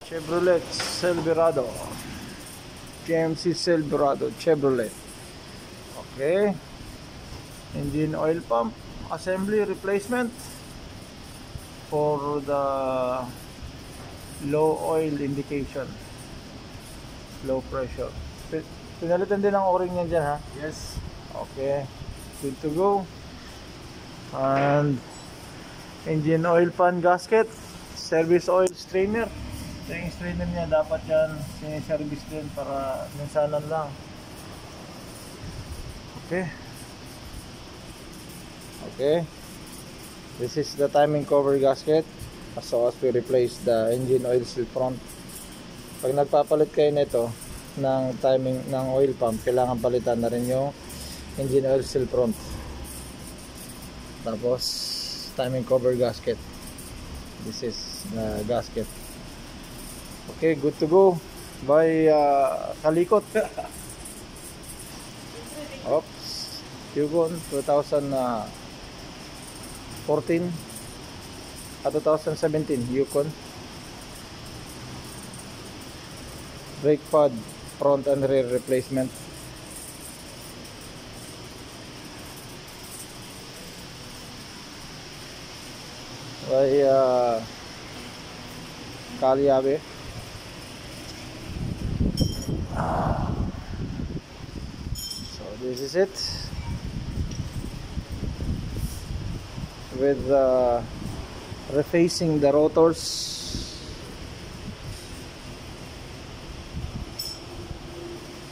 Chevrolet Silverado, GMC Silverado Chevrolet. Okay, engine oil pump assembly replacement for the low oil indication, low pressure. Pinalitan din ang o-ring niyan dyan, ha? Yes. Okay, good to go. And engine oil pan gasket, service oil strainer. Ito yung strainer niya, dapat yan siniservice din para minsanan lang. Okay. Okay, this is the timing cover gasket, so as we replace the engine oil seal front. Pag nagpapalit kayo nito ng timing ng oil pump, kailangan palitan na rin yung engine oil seal front. Tapos timing cover gasket, this is the gasket. Okay, good to go. By Kalikot. Oops, Yukon 2014 at 2017 Yukon. Brake pad front and rear replacement. By Kalyabe. So this is it with refacing the rotors.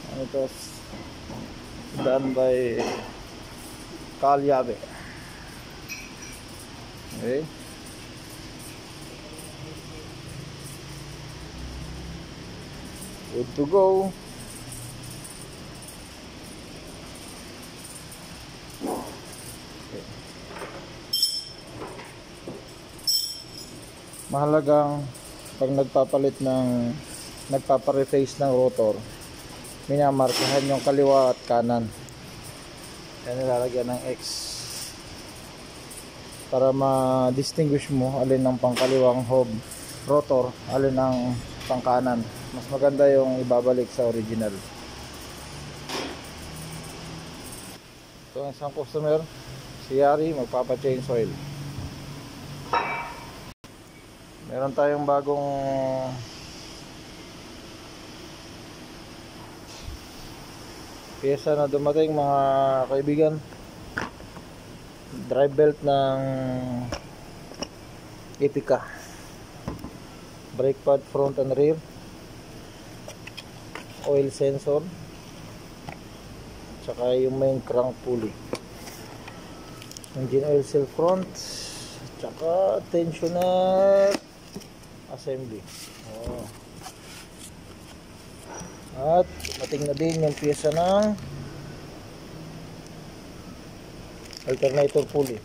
And it was done by Kalyabe. Okay, good to go. Mahalagang pag nagpapa-reface ng rotor, minamarkahan yung kaliwa at kanan. Yan, nilalagyan ng X para ma-distinguish mo alin ang pangkaliwang hub rotor, alin ang pangkanan. Mas maganda yung ibabalik sa original. Ito ang isang customer, si Yari, magpapa-change oil. Meron tayong bagong pyesa na dumating, mga kaibigan. Drive belt ng Epica, brake pad front and rear, oil sensor, tsaka yung main crank pulley, engine oil seal front, tsaka tensioner assembly. At mating na din yung pyesa ng alternator pulley,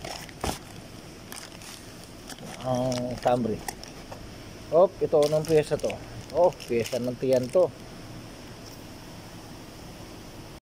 ang Camry. Ito anong pyesa to? Pyesa ng tiyan to.